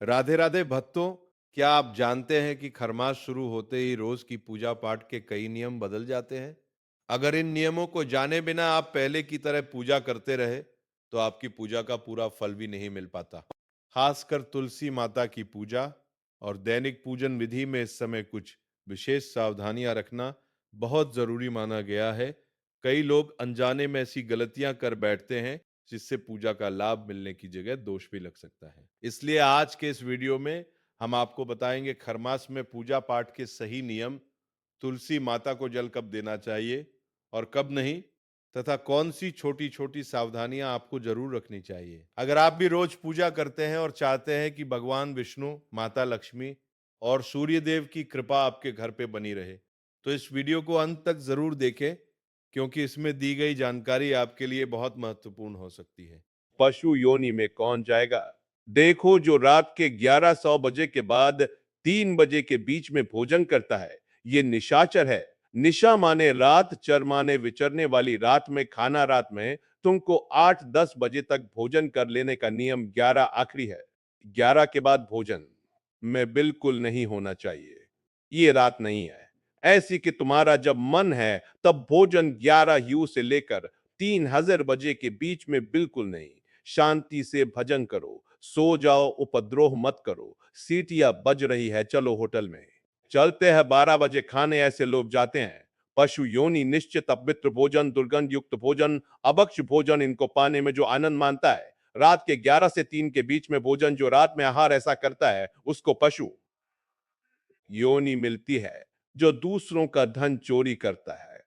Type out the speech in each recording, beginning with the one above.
राधे राधे भक्तों। क्या आप जानते हैं कि खरमास शुरू होते ही रोज की पूजा पाठ के कई नियम बदल जाते हैं। अगर इन नियमों को जाने बिना आप पहले की तरह पूजा करते रहे तो आपकी पूजा का पूरा फल भी नहीं मिल पाता। खासकर तुलसी माता की पूजा और दैनिक पूजन विधि में इस समय कुछ विशेष सावधानियां रखना बहुत जरूरी माना गया है। कई लोग अनजाने में ऐसी गलतियां कर बैठते हैं जिससे पूजा का लाभ मिलने की जगह दोष भी लग सकता है। इसलिए आज के इस वीडियो में हम आपको बताएंगे खरमास में पूजा पाठ के सही नियम, तुलसी माता को जल कब देना चाहिए और कब नहीं, तथा कौन सी छोटी छोटी सावधानियां आपको जरूर रखनी चाहिए। अगर आप भी रोज पूजा करते हैं और चाहते हैं कि भगवान विष्णु, माता लक्ष्मी और सूर्य देव की कृपा आपके घर पे बनी रहे, तो इस वीडियो को अंत तक जरूर देखें, क्योंकि इसमें दी गई जानकारी आपके लिए बहुत महत्वपूर्ण हो सकती है। पशु योनि में कौन जाएगा? देखो, जो रात के 1100 बजे के बाद 3 बजे के बीच में भोजन करता है, ये निशाचर है। निशा माने रात, चर माने विचरने वाली रात में खाना। रात में तुमको 8-10 बजे तक भोजन कर लेने का नियम 11 आखिरी है। 11 के बाद भोजन में बिल्कुल नहीं होना चाहिए। ये रात नहीं है ऐसी कि तुम्हारा जब मन है तब भोजन 11 यू से लेकर 3000 बजे के बीच में बिल्कुल नहीं। शांति से भजन करो, सो जाओ, उपद्रोह मत करो। सीटियां बज रही है, चलो होटल में चलते हैं। 12 बजे खाने ऐसे लोग जाते हैं। पशु योनि निश्चित अपवित्र भोजन, दुर्गंध युक्त भोजन, अभक्ष भोजन, इनको पाने में जो आनंद मानता है। रात के 11 से 3 के बीच में भोजन, जो रात में आहार ऐसा करता है, उसको पशु योनि मिलती है। जो दूसरों का धन चोरी करता है,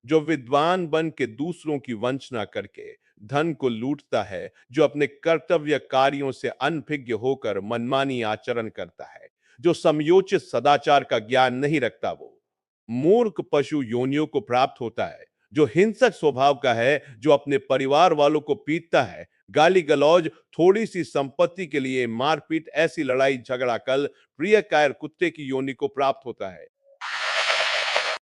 जो विद्वान बन के दूसरों की वंचना करके धन को लूटता है, जो अपने कर्तव्य कार्यों से अनभिज्ञ होकर मनमानी आचरण करता है, जो समयोचित सदाचार का ज्ञान नहीं रखता, वो मूर्ख पशु योनियों को प्राप्त होता है। जो हिंसक स्वभाव का है, जो अपने परिवार वालों को पीटता है, गाली गलौज, थोड़ी सी संपत्ति के लिए मारपीट, ऐसी लड़ाई झगड़ा कल प्रिय कायर कुत्ते की योनि को प्राप्त होता है।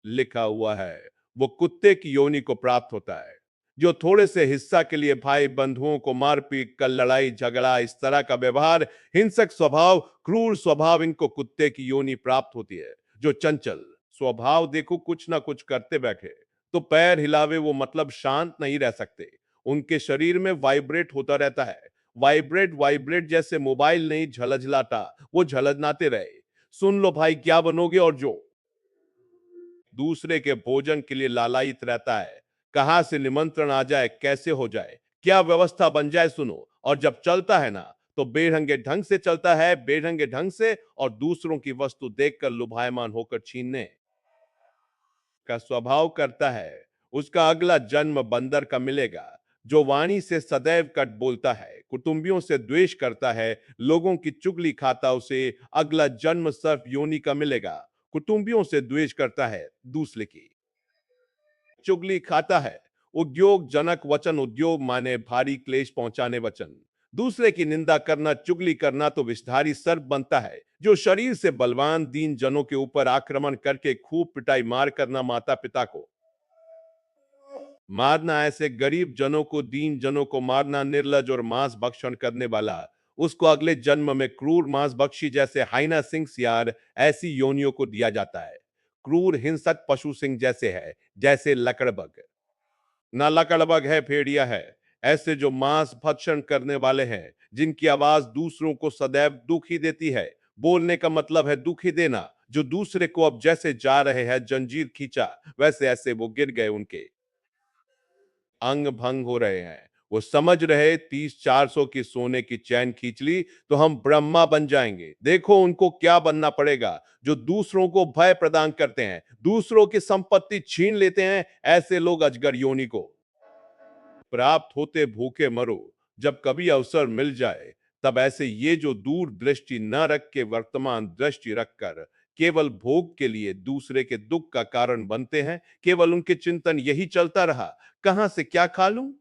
लिखा हुआ है वो कुत्ते की योनि को प्राप्त होता है। जो थोड़े से हिस्सा के लिए भाई बंधुओं को मारपीट कर लड़ाई झगड़ा, इस तरह का व्यवहार, हिंसक स्वभाव, क्रूर स्वभाव, इनको कुत्ते की योनि प्राप्त होती है। जो चंचल स्वभाव, देखो कुछ ना कुछ करते बैठे तो पैर हिलावे, वो मतलब शांत नहीं रह सकते। उनके शरीर में वाइब्रेट होता रहता है। वाइब्रेट वाइब्रेट जैसे मोबाइल नहीं झलझलाता, वो झलझनाते रहे। सुन लो भाई क्या बनोगे। और जो दूसरे के भोजन के लिए लालायित रहता है, कहां से निमंत्रण आ जाए, कैसे हो जाए, क्या व्यवस्था बन जाए, सुनो। और जब चलता है ना, तो बेढंगे ढंग से चलता है, बेढंगे ढंग से, और दूसरों की वस्तु देखकर लुभायमान होकर छीनने का स्वभाव करता है। उसका अगला जन्म बंदर का मिलेगा। जो वाणी से सदैव कट बोलता है, कुटुंबियों से द्वेष करता है, लोगों की चुगली खाता, उसे अगला जन्म सर्प योनि का मिलेगा। कुटुंबियों से द्वेष करता है, दूसरे की चुगली खाता है। उद्योग जनक वचन, उद्योग माने भारी क्लेश पहुंचाने वचन। दूसरे की निंदा करना, चुगली करना तो विषधारी सर्प बनता है। जो शरीर से बलवान दीन जनों के ऊपर आक्रमण करके खूब पिटाई मार करना, माता पिता को मारना, ऐसे गरीब जनों को, दीन जनों को मारना, निर्लज और मांस भक्षण करने वाला, उसको अगले जन्म में क्रूर मांस भक्षी जैसे हाइना सिंह सियार, ऐसी योनियों को दिया जाता है। क्रूर हिंसक पशु सिंह जैसे है, जैसे लकड़बग। ना लकड़बग है, भेड़िया है। ऐसे जो मांस भक्षण करने वाले हैं, जिनकी आवाज दूसरों को सदैव दुख ही देती है। बोलने का मतलब है दुख ही देना। जो दूसरे को अब जैसे जा रहे हैं जंजीर खींचा, वैसे ऐसे वो गिर गए, उनके अंग भंग हो रहे हैं। वो समझ रहे 30-400 की सोने की चैन खींच ली तो हम ब्रह्मा बन जाएंगे। देखो उनको क्या बनना पड़ेगा। जो दूसरों को भय प्रदान करते हैं, दूसरों की संपत्ति छीन लेते हैं, ऐसे लोग अजगर योनि को प्राप्त होते भूखे मरो। जब कभी अवसर मिल जाए, तब ऐसे ये जो दूर दृष्टि न रख के वर्तमान दृष्टि रखकर केवल भोग के लिए दूसरे के दुख का कारण बनते हैं, केवल उनके चिंतन यही चलता रहा, कहां से क्या खा लूं,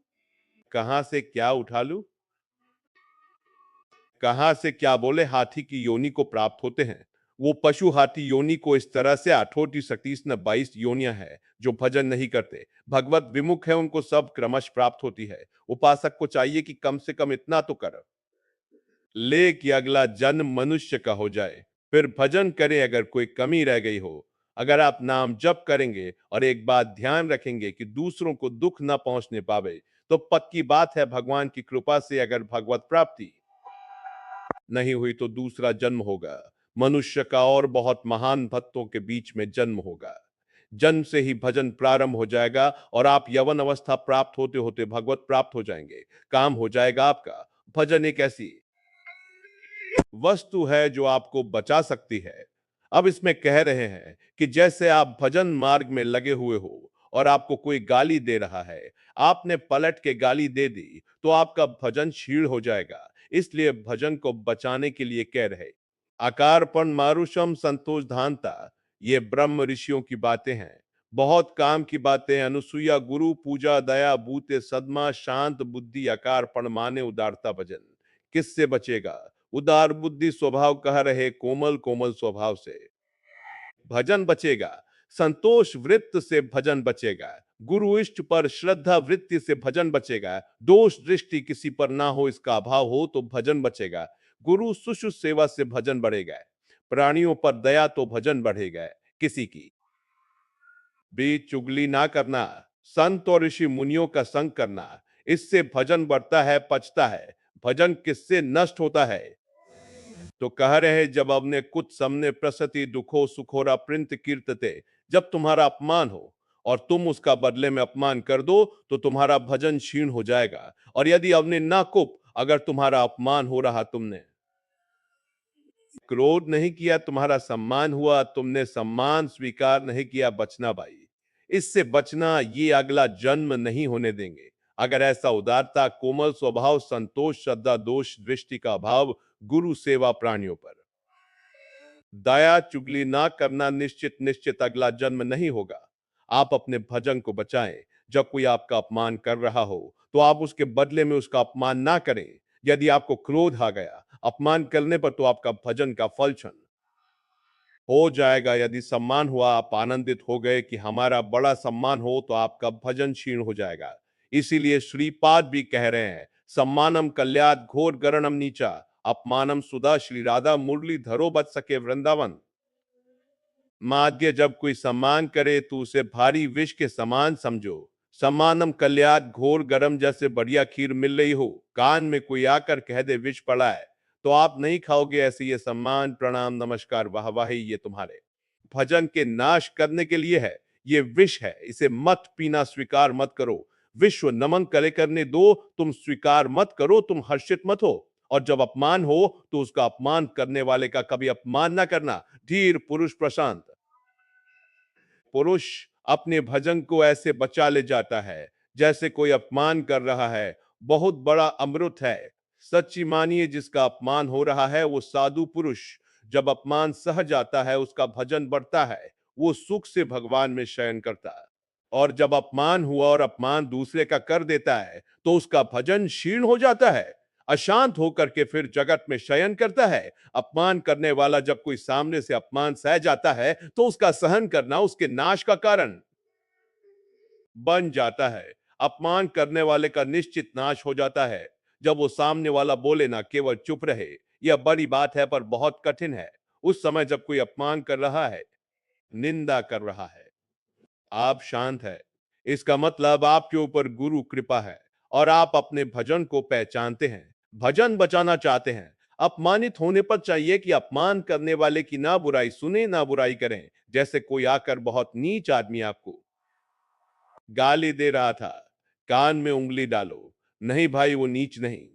कहां से क्या उठा लूं, कहां से क्या बोले, हाथी की योनि को प्राप्त होते हैं। वो पशु हाथी योनि को इस तरह से 8 37 न 22 योनियां है। जो भजन नहीं करते, भगवत विमुख है, उनको सब क्रमश प्राप्त होती है। उपासक को चाहिए कि कम से कम इतना तो कर ले कि अगला जन्म मनुष्य का हो जाए, फिर भजन करें अगर कोई कमी रह गई हो। अगर आप नाम जप करेंगे और एक बात ध्यान रखेंगे कि दूसरों को दुख ना पहुंचने पावे, तो पक्की बात है भगवान की कृपा से अगर भगवत प्राप्ति नहीं हुई तो दूसरा जन्म होगा, मनुष्य का, और बहुत महान भक्तों के बीच में जन्म होगा। जन्म से ही भजन प्रारंभ हो जाएगा और आप यवन अवस्था प्राप्त होते होते भगवत प्राप्त हो जाएंगे। काम हो जाएगा आपका। भजन एक ऐसी वस्तु है जो आपको बचा सकती है। अब इसमें कह रहे हैं कि जैसे आप भजन मार्ग में लगे हुए हो और आपको कोई गाली दे रहा है, आपने पलट के गाली दे दी तो आपका भजन क्षीण हो जाएगा। इसलिए भजन को बचाने के लिए कह रहे, आकारपण मारुषम संतोष धानता, ये ब्रह्म ऋषियों की बातें हैं। बहुत काम की बातें। अनुसुईया गुरु पूजा दया बूते सदमा शांत बुद्धि आकारपण माने उदारता भजन। किससे बचेगा? उदार बुद्धि स्वभाव कह रहे कोमल कोमल स्वभाव से भजन बचेगा। संतोष वृत्त से भजन बचेगा। गुरु इष्ट पर श्रद्धा वृत्ति से भजन बचेगा। दोष दृष्टि किसी पर ना हो, इसका अभाव हो तो भजन बचेगा। गुरु सुश्रु सेवा से भजन बढ़ेगा। प्राणियों पर दया तो भजन बढ़ेगा। किसी की बीच चुगली ना करना, संत और ऋषि मुनियों का संग करना, इससे भजन बढ़ता है, पचता है। भजन किससे नष्ट होता है? तो कह रहे जब अपने कुछ सामने प्रसति दुखो सुखोरा प्रिंत कीर्तते, जब तुम्हारा अपमान हो और तुम उसका बदले में अपमान कर दो तो तुम्हारा भजन क्षीण हो जाएगा। और यदि अवने ना कुप, अगर तुम्हारा अपमान हो रहा, तुमने क्रोध नहीं किया, तुम्हारा सम्मान हुआ, तुमने सम्मान स्वीकार नहीं किया, बचना भाई। इससे बचना, ये अगला जन्म नहीं होने देंगे। अगर ऐसा उदारता कोमल स्वभाव संतोष श्रद्धा दोष दृष्टि का अभाव गुरु सेवा प्राणियों पर दया चुगली ना करना, निश्चित निश्चित अगला जन्म नहीं होगा। आप अपने भजन को बचाएं। जब कोई आपका अपमान कर रहा हो तो आप उसके बदले में उसका अपमान ना करें। यदि आपको क्रोध आ गया अपमान करने पर, तो आपका भजन का फल क्षण हो जाएगा। यदि सम्मान हुआ, आप आनंदित हो गए कि हमारा बड़ा सम्मान हो, तो आपका भजन क्षीण हो जाएगा। इसीलिए श्रीपाद भी कह रहे हैं, सम्मानम कल्याद घोर गरणम नीचा, अपमानम सुधा श्री राधा मुरली धरो बच सके वृंदावन। माध्य जब कोई सम्मान करे तो उसे भारी विष के समान समझो। सम्मानम कल्याद घोर गरम, जैसे बढ़िया खीर मिल रही हो, कान में कोई आकर कह दे विष पड़ा है, तो आप नहीं खाओगे। ऐसे ये सम्मान प्रणाम नमस्कार वाहवाही ये तुम्हारे भजन के नाश करने के लिए है। ये विष है, इसे मत पीना, स्वीकार मत करो। विश्व नमन करे करने दो, तुम स्वीकार मत करो, तुम हर्षित मत हो। और जब अपमान हो तो उसका अपमान करने वाले का कभी अपमान ना करना। धीर पुरुष प्रशांत पुरुष अपने भजन को ऐसे बचा ले जाता है जैसे कोई अपमान कर रहा है। बहुत बड़ा अमृत है। सच्ची मानिए, जिसका अपमान हो रहा है वो साधु पुरुष जब अपमान सह जाता है, उसका भजन बढ़ता है। वो सुख से भगवान में शयन करता है। और जब अपमान हुआ और अपमान दूसरे का कर देता है तो उसका भजन क्षीण हो जाता है। अशांत होकर के फिर जगत में शयन करता है। अपमान करने वाला जब कोई सामने से अपमान सह जाता है तो उसका सहन करना उसके नाश का कारण बन जाता है। अपमान करने वाले का निश्चित नाश हो जाता है जब वो सामने वाला बोले ना, केवल चुप रहे। यह बड़ी बात है पर बहुत कठिन है। उस समय जब कोई अपमान कर रहा है, निंदा कर रहा है, आप शांत है, इसका मतलब आपके ऊपर गुरु कृपा है और आप अपने भजन को पहचानते हैं, भजन बचाना चाहते हैं। अपमानित होने पर चाहिए कि अपमान करने वाले की ना बुराई सुने ना बुराई करें। जैसे कोई आकर बहुत नीच आदमी आपको गाली दे रहा था, कान में उंगली डालो। नहीं भाई, वो नीच नहीं,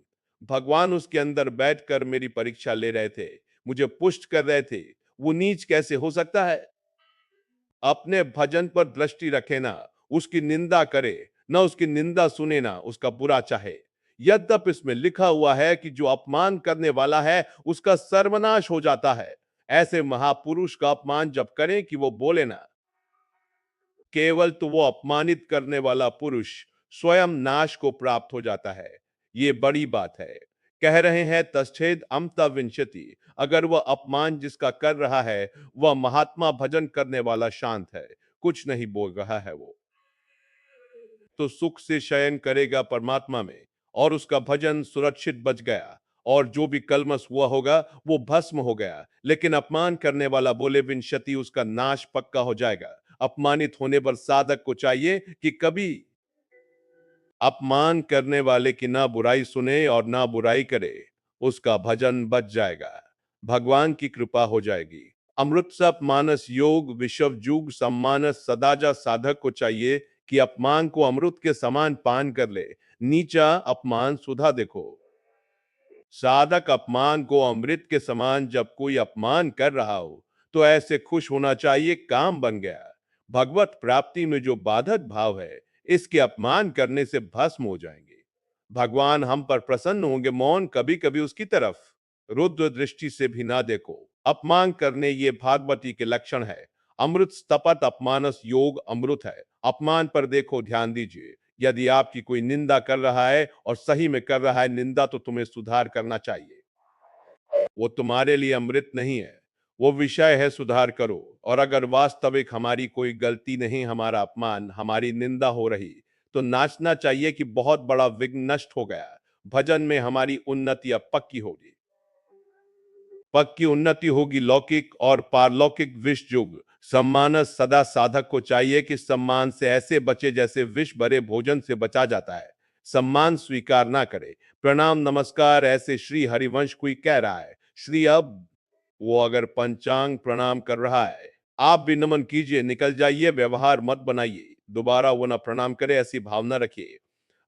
भगवान उसके अंदर बैठकर मेरी परीक्षा ले रहे थे, मुझे पुष्ट कर रहे थे। वो नीच कैसे हो सकता है? अपने भजन पर दृष्टि रखे ना, उसकी निंदा करे ना, उसकी निंदा सुने ना, उसका बुरा चाहे। यद्यप इसमें लिखा हुआ है कि जो अपमान करने वाला है उसका सर्वनाश हो जाता है। ऐसे महापुरुष का अपमान जब करें कि वो बोले ना, केवल तो वो अपमानित करने वाला पुरुष स्वयं नाश को प्राप्त हो जाता है। ये बड़ी बात है। कह रहे हैं तच्छेद अमता विंशति, अगर वह अपमान जिसका कर रहा है वह महात्मा भजन करने वाला शांत है, कुछ नहीं बोल रहा है, वो तो सुख से शयन करेगा परमात्मा में और उसका भजन सुरक्षित बच गया। और जो भी कलमस हुआ होगा वो भस्म हो गया, लेकिन अपमान करने वाला बोले विंशति उसका नाश पक्का हो जाएगा। अपमानित होने पर साधक को चाहिए कि कभी अपमान करने वाले की ना बुराई सुने और ना बुराई करे, उसका भजन बच जाएगा, भगवान की कृपा हो जाएगी। अमृत सप मानस योग विषव जुग सम्मानस सदाजा साधक को चाहिए कि अपमान को अमृत के समान पान कर ले, नीचा अपमान सुधा देखो। साधक अपमान को अमृत के समान जब कोई अपमान कर रहा हो तो ऐसे खुश होना चाहिए काम बन गया। भगवत प्राप्ति में जो बाधक भाव है इसके अपमान करने से भस्म हो जाएंगे। भगवान हम पर प्रसन्न होंगे, मौन कभी कभी उसकी तरफ रुद्र दृष्टि से भी ना देखो। अपमान करने ये भागवती के लक्षण है। अमृत स्तपत अपमानस योग अमृत है। अपमान पर देखो, ध्यान दीजिए। यदि आपकी कोई निंदा कर रहा है और सही में कर रहा है निंदा, तो तुम्हें सुधार करना चाहिए। वो तुम्हारे लिए अमृत नहीं है, वो विषय है, सुधार करो। और अगर वास्तविक हमारी कोई गलती नहीं, हमारा अपमान, हमारी निंदा हो रही, तो नाचना चाहिए कि बहुत बड़ा विघ्न नष्ट हो गया, भजन में हमारी उन्नति अब पक्की होगी। पक्की उन्नति होगी, लौकिक और पारलौकिक विष युग। सम्मान सदा साधक को चाहिए कि सम्मान से ऐसे बचे जैसे विष भरे भोजन से बचा जाता है। सम्मान स्वीकार ना करे, प्रणाम नमस्कार ऐसे श्री हरिवंश कोई कह रहा है। श्री अब वो अगर पंचांग प्रणाम कर रहा है, आप भी नमन कीजिए, निकल जाइए, व्यवहार मत बनाइए, दोबारा वो ना प्रणाम करे ऐसी भावना रखिए।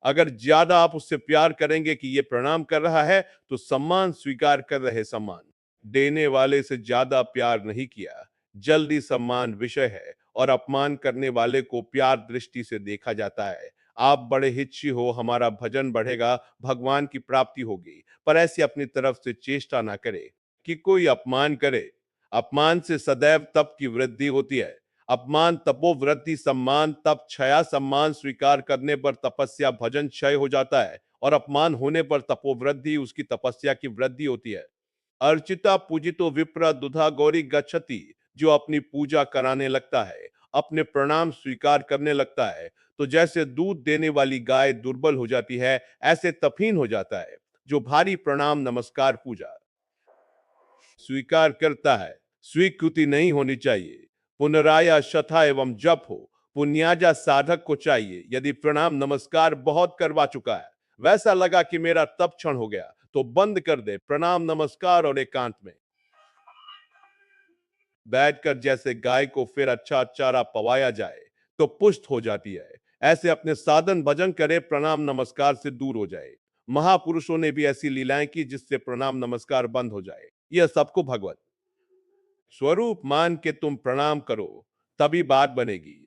अगर ज्यादा आप उससे प्यार करेंगे कि ये प्रणाम कर रहा है, तो सम्मान स्वीकार कर रहे, सम्मान देने वाले से ज्यादा प्यार नहीं किया। जल्दी सम्मान विषय है और अपमान करने वाले को प्यार दृष्टि से देखा जाता है। आप बड़े हिच्ची हो, हमारा भजन बढ़ेगा, भगवान की प्राप्ति होगी, पर ऐसी अपनी तरफ से चेष्टा ना करे कि कोई अपमान करे। अपमान से सदैव तप की वृद्धि होती है। अपमान तपोवृद्धि, सम्मान तप क्षया। सम्मान स्वीकार करने पर तपस्या भजन क्षय हो जाता है और अपमान होने पर तपोवृद्धि, उसकी तपस्या की वृद्धि होती है। अर्चिता पूजितो विप्र दुधा गौरी गच्छति। जो अपनी पूजा कराने लगता है, अपने प्रणाम स्वीकार करने लगता है, तो जैसे दूध देने वाली गाय दुर्बल हो जाती है, ऐसे तपहीन हो जाता है जो भारी प्रणाम नमस्कार पूजा स्वीकार करता है। स्वीकृति नहीं होनी चाहिए। पुनराया शथा एवं जप हो। पुण्याजा साधक को चाहिए, यदि प्रणाम नमस्कार बहुत करवा चुका है, वैसा लगा कि मेरा तप क्षण हो गया, तो बंद कर दे प्रणाम नमस्कार और एकांत में बैठकर जैसे गाय को फिर अच्छा चारा पवाया जाए तो पुष्ट हो जाती है, ऐसे अपने साधन भजन करे, प्रणाम नमस्कार से दूर हो जाए। महापुरुषों ने भी ऐसी लीलाएं की जिससे प्रणाम नमस्कार बंद हो जाए। यह सबको भगवत स्वरूप मान के तुम प्रणाम करो, तभी बात बनेगी।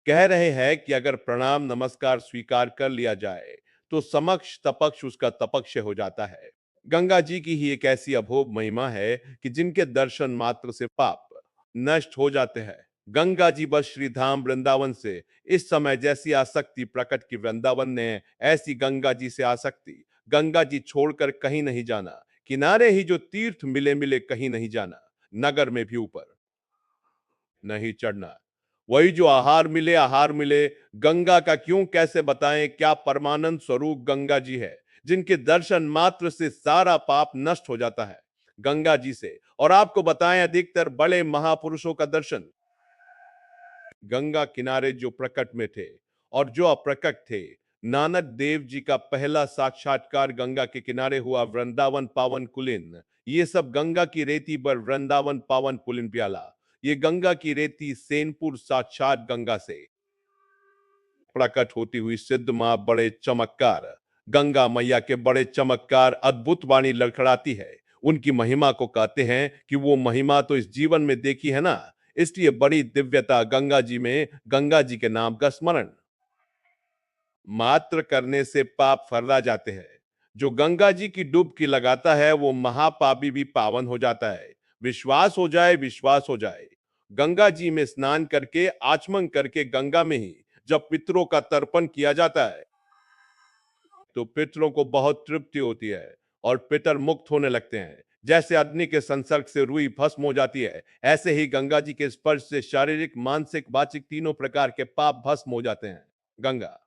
कह रहे हैं कि अगर प्रणाम नमस्कार स्वीकार कर लिया जाए तो समक्ष तपक्ष उसका तपक्ष हो जाता है। गंगा जी की ही एक ऐसी अभोग महिमा है कि जिनके दर्शन मात्र से पाप नष्ट हो जाते हैं। गंगा जी बस श्री धाम वृंदावन से इस समय जैसी आसक्ति प्रकट की, वृंदावन ने ऐसी गंगा जी से आसक्ति। गंगा जी छोड़कर कहीं नहीं जाना, किनारे ही जो तीर्थ मिले मिले कहीं नहीं जाना, नगर में भी ऊपर नहीं चढ़ना। वही जो आहार मिले, गंगा का क्यों कैसे बताएं, क्या परमानंद स्वरूप गंगा जी है, जिनके दर्शन मात्र से सारा पाप नष्ट हो जाता है। गंगा जी से और आपको बताएं अधिकतर बड़े महापुरुषों का दर्शन गंगा किनारे जो प्रकट में थे और जो अप्रकट थे। नानक देव जी का पहला साक्षात्कार गंगा के किनारे हुआ, वृंदावन पावन कुलीन। ये सब गंगा की रेती पर वृंदावन पावन पुलिन प्याला। ये गंगा की रेती सेनपुर साक्षात गंगा से प्रकट होती हुई सिद्ध मां बड़े चमत्कार, गंगा मैया के बड़े चमत्कार, अद्भुत वाणी लड़खड़ाती है। उनकी महिमा को कहते हैं कि वो महिमा तो इस जीवन में देखी है ना, इसलिए बड़ी दिव्यता गंगा जी में, गंगा जी के नाम का स्मरण मात्र करने से पाप फर्रा जाते हैं। जो गंगा जी की डुबकी लगाता है वो महापापी भी पावन हो जाता है। विश्वास हो जाए, विश्वास हो जाए। गंगा जी में स्नान करके, आचमन करके गंगा में ही जब पितरों का तर्पण किया जाता है तो पितरों को बहुत तृप्ति होती है और पितर मुक्त होने लगते हैं। जैसे अग्नि के संसर्ग से रुई भस्म हो जाती है, ऐसे ही गंगा जी के स्पर्श से शारीरिक, मानसिक, वाचिक तीनों प्रकार के पाप भस्म हो जाते हैं। गंगा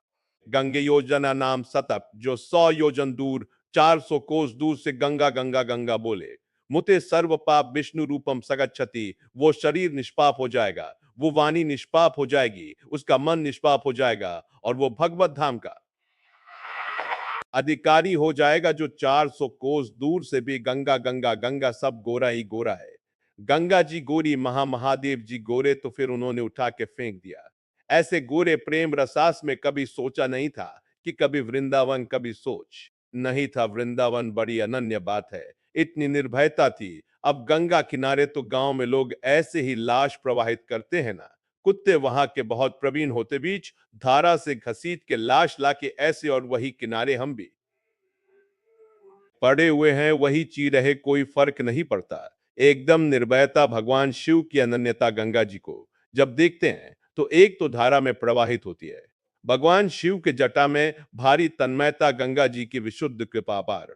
गंगे योजना नाम सतप, जो 100 योजन दूर 400 कोस दूर से गंगा गंगा गंगा बोले, मुते सर्व पाप विष्णु रूपम सगच्छति, वो शरीर निष्पाप हो जाएगा, वो वाणी निष्पाप हो जाएगी, उसका मन निष्पाप हो जाएगा और वो भगवत धाम का अधिकारी हो जाएगा। जो 400 कोस दूर से भी गंगा गंगा गंगा सब गोरा ही गोरा है। गंगा जी गोरी, महादेव जी गोरे, तो फिर उन्होंने उठा के फेंक दिया। ऐसे गोरे प्रेम रसास में कभी सोचा नहीं था कि कभी वृंदावन, कभी सोच नहीं था वृंदावन, बड़ी अनन्य बात है। इतनी निर्भयता थी। अब गंगा किनारे तो गांव में लोग ऐसे ही लाश प्रवाहित करते हैं ना, कुत्ते वहां के बहुत प्रवीण होते बीच धारा से घसीट के लाश लाके ऐसे और वही किनारे हम भी पड़े हुए हैं, वही ची रहे, कोई फर्क नहीं पड़ता। एकदम निर्भयता भगवान शिव की अनन्यता गंगा जी को जब देखते हैं तो एक तो धारा में प्रवाहित होती है। भगवान शिव के जटा में भारी तन्मयता, गंगा जी की विशुद्ध कृपा पार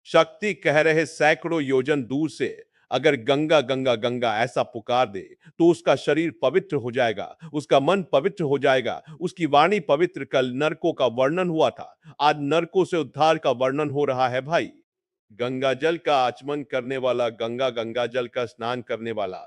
शक्ति कह रहे सैकड़ों योजन दूर से अगर गंगा गंगा गंगा ऐसा पुकार दे तो उसका शरीर पवित्र हो जाएगा, उसका मन पवित्र हो जाएगा, उसकी वाणी पवित्र। कल नरकों का वर्णन हुआ था, आज नरकों से उद्धार का वर्णन हो रहा है भाई। गंगा जल का आचमन करने वाला, गंगा गंगा जल का स्नान करने वाला,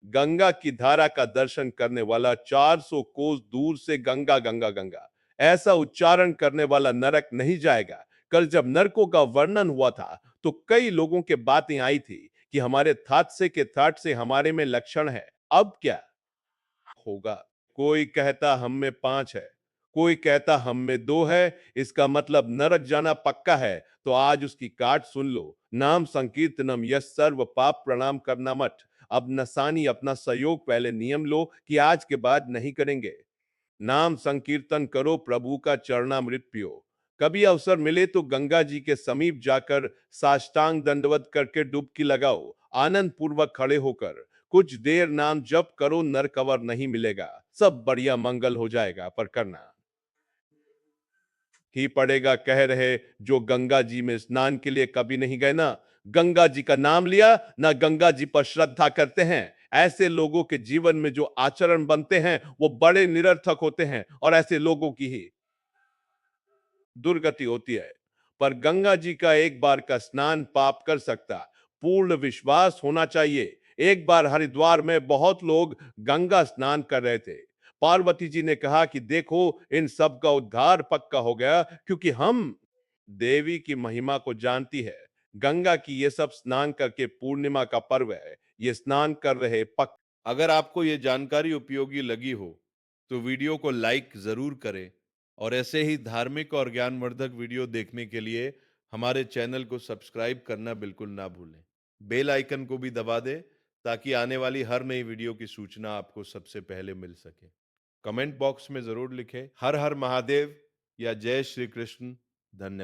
गंगा की धारा का दर्शन करने वाला, 400 कोस दूर से गंगा गंगा गंगा ऐसा उच्चारण करने वाला नरक नहीं जाएगा। कल जब नरकों का वर्णन हुआ था तो कई लोगों के बातें आई थी कि हमारे थाटसे के थाट से हमारे में लक्षण है। अब क्या होगा? कोई कहता हम में 5 है, कोई कहता हम में 2 है, इसका मतलब नरक जाना पक्का है। तो आज उसकी काट सुन लो। नाम संकीर्तनम यस सर्व पाप प्रणाम करना मत। अब नसानी अपना सहयोग पहले नियम लो कि आज के बाद नहीं करेंगे। नाम संकीर्तन करो, प्रभु का चरणामृत पियो। कभी अवसर मिले तो गंगा जी के समीप जाकर साष्टांग दंडवत करके डुबकी लगाओ, आनंद पूर्वक खड़े होकर कुछ देर नाम जप करो, नर कवर नहीं मिलेगा, सब बढ़िया मंगल हो जाएगा। पर करना ही पड़ेगा, कह रहे जो गंगा जी में स्नान के लिए कभी नहीं गए ना, गंगा जी का नाम लिया ना, गंगा जी पर श्रद्धा करते हैं, ऐसे लोगों के जीवन में जो आचरण बनते हैं वो बड़े निरर्थक होते हैं और ऐसे लोगों की ही दुर्गति होती है। पर गंगा जी का एक बार का स्नान पाप कर सकता, पूर्ण विश्वास होना चाहिए। एक बार हरिद्वार में बहुत लोग गंगा स्नान कर रहे थे। पार्वती जी ने कहा कि देखो इन सब का उद्धार पक्का हो गया, क्योंकि हम देवी की महिमा को जानती है। गंगा की ये सब स्नान करके पूर्णिमा का पर्व है, ये स्नान कर रहे पक्का। अगर आपको ये जानकारी उपयोगी लगी हो तो वीडियो को लाइक जरूर करें और ऐसे ही धार्मिक और ज्ञानवर्धक वीडियो देखने के लिए हमारे चैनल को सब्सक्राइब करना बिल्कुल ना भूलें। बेल आइकन को भी दबा दें ताकि आने वाली हर नई वीडियो की सूचना आपको सबसे पहले मिल सके। कमेंट बॉक्स में जरूर लिखें हर हर महादेव या जय श्री कृष्ण। धन्यवाद।